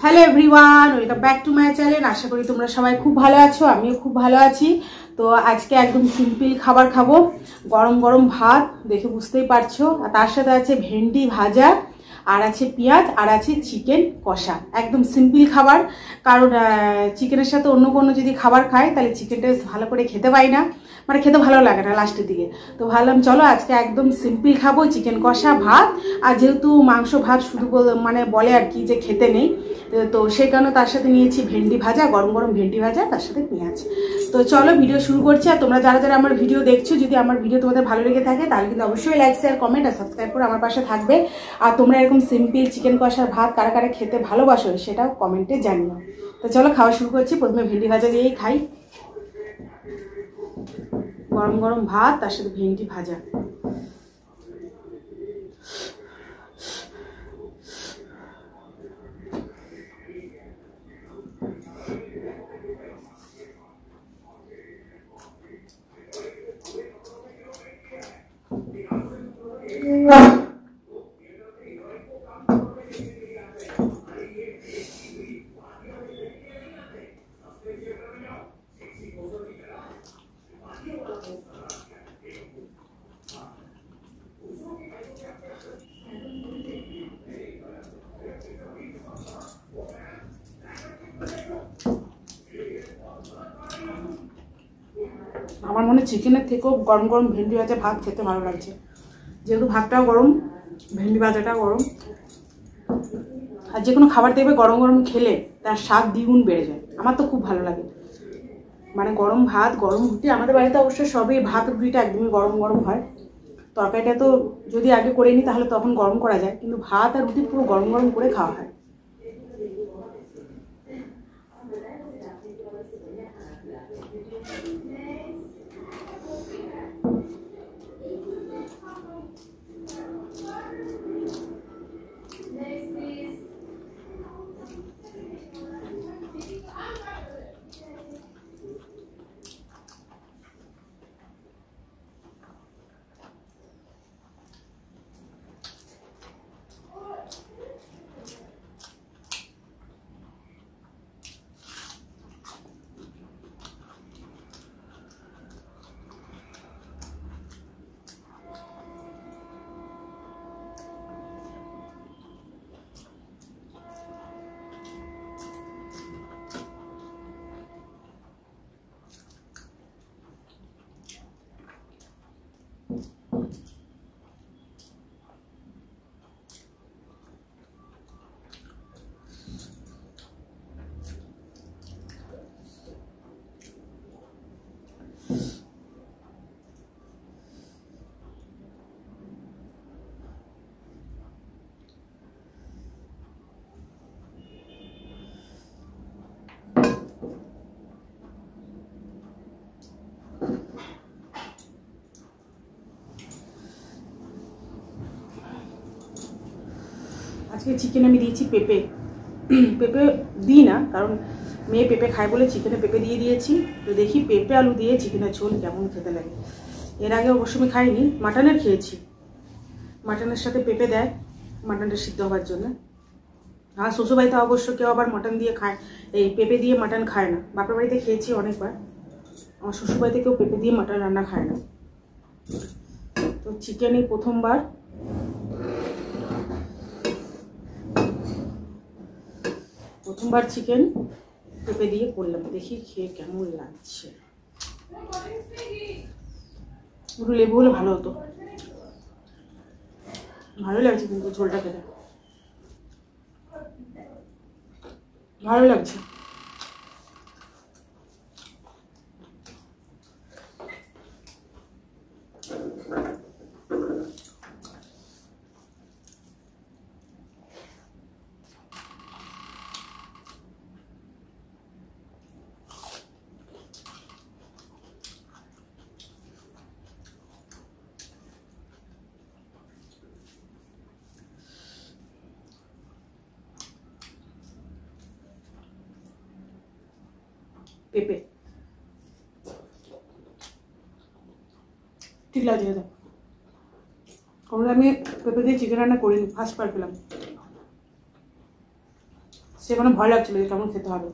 Hello everyone, welcome back to my channel. আশা করি তোমরা সবাই খুব ভালো আছো, আমিও খুব ভালো আছি। তো আজকে একদম সিম্পল খাবার খাবো, গরম গরম ভাত, দেখে বুঝতেই পারছো। আর তার সাথে আছে ভেন্ডি ভাজা, আর আছে পেঁয়াজ, আর আছে চিকেন কষা। একদম সিম্পল খাবার, কারণ চিকেনের সাথে অন্য কোনো যদি খাবার খাই তাহলে চিকেনটা ভালো করে খেতে পাই না, মানে খেতে ভালো লাগে না লাস্টের দিকে। তো ভাবলাম চলো আজকে একদম সিম্পল খাবো, চিকেন কষা ভাত। আর যেহেতু মাংস ভাত শুধু মানে বলে আর কি যে খেতে নেই, তো সেই কারণে তার সাথে নিয়েছি ভেন্ডি ভাজা, গরম গরম ভেন্ডি ভাজা, তার সাথে পেঁয়াজ। তো চলো ভিডিও শুরু করছি। আর তোমরা যারা যারা আমার ভিডিও দেখছো, যদি আমার ভিডিও তোমাদের ভালো লেগে থাকে তাহলে কিন্তু অবশ্যই লাইক শেয়ার কমেন্ট আর সাবস্ক্রাইব করে আমার পাশে থাকবে। আর তোমরা এরকম সিম্পল চিকেন কষার ভাত কারা কারা খেতে ভালোবাসো সেটাও কমেন্টে জানিও। তো চলো খাওয়া শুরু করছি। প্রথমে ভেন্ডি ভাজা দিয়েই খাই, গরম গরম ভাত তার সাথে ভেন্ডি ভাজা। আমার মনে হয় চিকেনের থেকেও গরম গরম ভেন্ডি ভাজা ভাত খেতে ভালো লাগছে, যেহেতু ভাতটাও গরম, ভেন্ডি ভাজাটাও গরম। আর যে কোনো খাবার দেখবে গরম গরম খেলে তার স্বাদ দ্বিগুণ বেড়ে যায়। আমার তো খুব ভালো লাগে, মানে গরম ভাত গরম রুটি। আমাদের বাড়িতে অবশ্য সবই ভাত রুটিটা একদমই গরম গরম হয়। তরকারিটা তো যদি আগে করে নিই তাহলে তখন গরম করা যায়, কিন্তু ভাত আর রুটি পুরো গরম গরম করে খাওয়া হয়। আজকে চিকেন আমি দিয়েছি পেঁপে। পেঁপে দিই না, কারণ মেয়ে পেঁপে খায় বলে চিকেনে পেঁপে দিয়ে দিয়েছি। তো দেখি পেঁপে আলু দিয়ে চিকেনের ঝোল কেমন খেতে লাগে। এর আগে অবশ্য আমি খাইনি, মাটনের খেয়েছি। মাটনের সাথে পেঁপে দেয় মাটনটা সিদ্ধ হওয়ার জন্য। আর শ্বশুরবাড়িতে অবশ্য কেউ আবার মাটন দিয়ে খায়, এই পেঁপে দিয়ে মাটন খায় না। বাপের বাড়িতে খেয়েছি অনেকবার, আমার শ্বশুরবাড়িতে কেউ পেঁপে দিয়ে মাটন রান্না খায় না। তো চিকেনই প্রথমবার। চিকেন পেঁপে দিয়ে করলাম, দেখি খেয়ে কেমন লাগছে। একটু লেবু হলে ভালো হতো। ভালো লাগছে, কিন্তু ঝোলটা খেতে ভালো লাগছে। পেঁপে ঠিক লাগছে খেতে। আমি পেঁপে দিয়ে চিকেন রান্না করিনি, ফার্স্ট বার পেলাম। সেখানে ভয় লাগছিল যে কেমন খেতে হবে।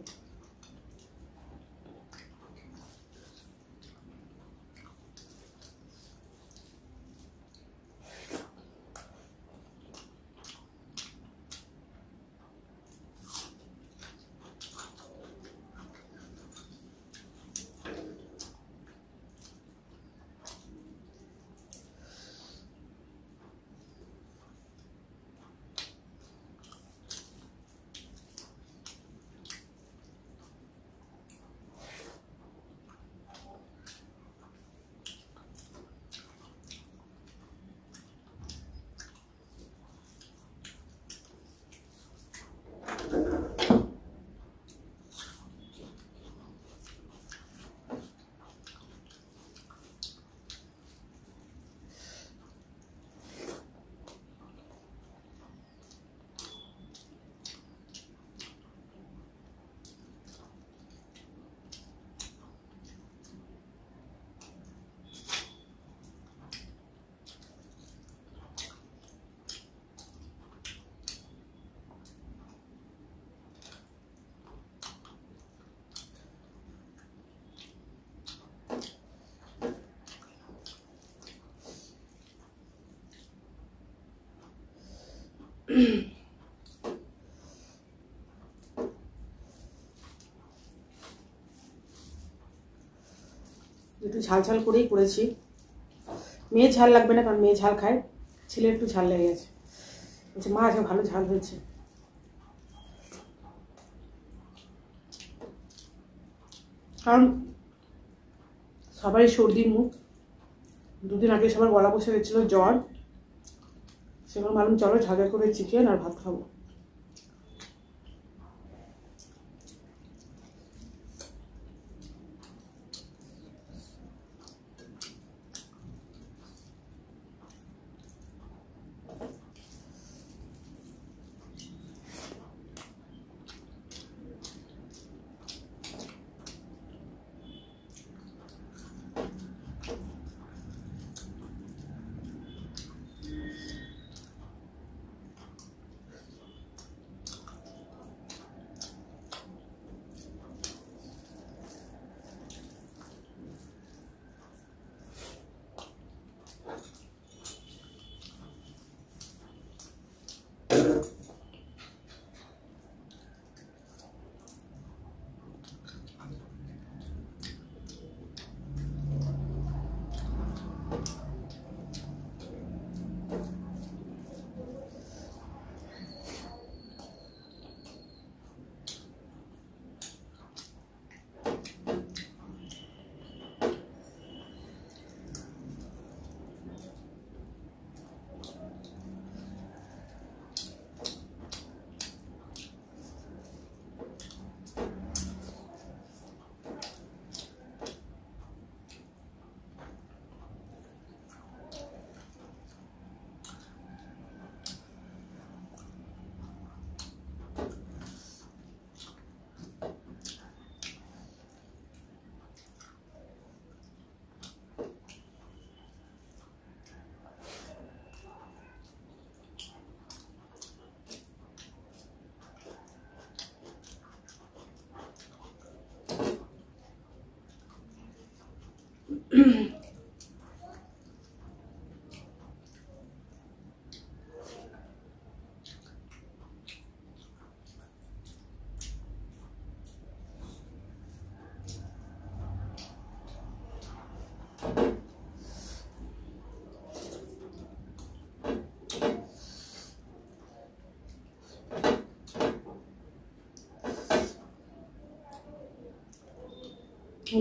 একটু ঝাল ঝাল করেই করেছি। মেয়ে ঝাল লাগবে না, কারণ মেয়ে ঝাল খায়, ছেলে একটু ঝাল লেগে গেছে। বলছে মা আজকে ভালো ঝাল হয়েছে। কারণ সবারই সর্দির মুখ, দুদিন আগে সবার গলা বসে গেছিল, জ্বর। সেখানে ভাবলাম চলো ঝাঁঝা করে চিকেন আর ভাত খাবো।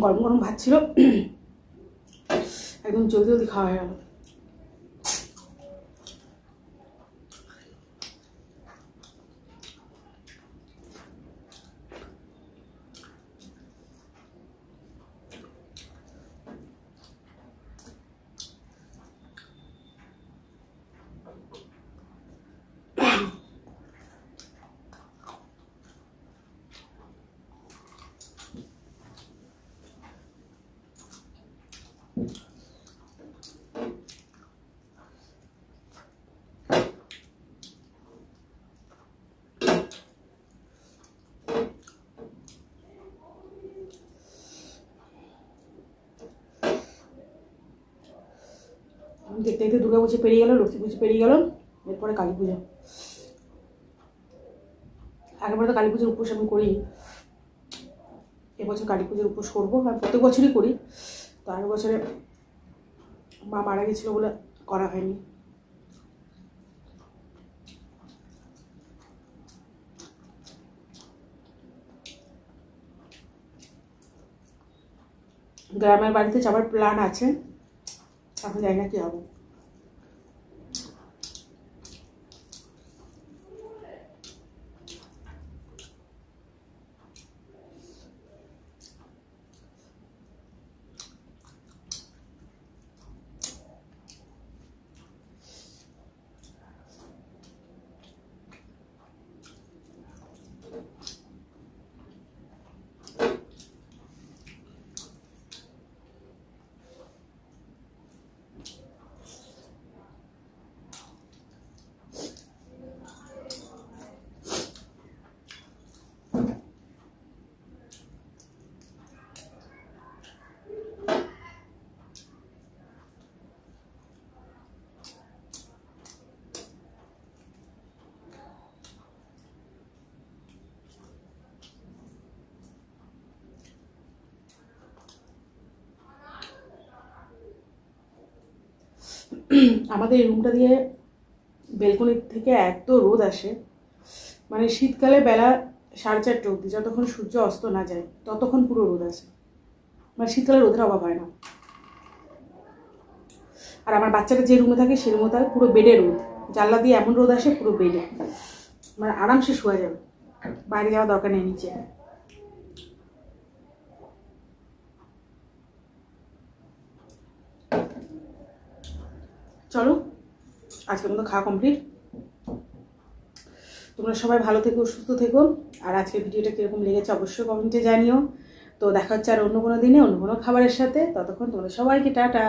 গরম গরম ভাত ছিল, একদম জলদি জলদি খাওয়া হয়ে গেল। দেখতে দেখতে দুর্গা পুজো পেরিয়ে গেল, লক্ষ্মী পুজো পেরিয়ে গেল, এরপরে কালী পুজো। আগেরবার তো কালী পুজোর উপোস আমি করি, এবছর কালী পুজোর উপোস করবো। আমি প্রত্যেক বছরই করি, তো আগের বছরে মা মারা গেছিলো বলে করা হয়নি। গ্রামের বাড়িতে যাওয়ার প্ল্যান আছে, এখন জানি না কি হবে। আমাদের এই রুমটা দিয়ে বেলকনির থেকে এত রোদ আসে, মানে শীতকালে বেলা 4:30 অবধি, যতক্ষণ সূর্য অস্ত না যায় ততক্ষণ পুরো রোদ আসে, মানে শীতকালে রোদের অভাব হয় না। আর আমার বাচ্চাটা যে রুমে থাকে সেই রুমে তার পুরো বেডে রোদ, জানলা দিয়ে এমন রোদ আসে পুরো বেডে, মানে আরামসে শোয়া যাবে, বাইরে যাওয়ার দরকার নেই নিচে। চলো আজকের মতো খাওয়া কমপ্লিট। তোমরা সবাই ভালো থেকো, সুস্থ থেকো। আর আজকের ভিডিওটা কীরকম লেগেছে অবশ্যই কমেন্টে জানিও। তো দেখা হচ্ছে আর অন্য কোনো দিনে অন্য কোনো খাবারের সাথে। ততক্ষণ তোমাদের সবাইকে টাটা।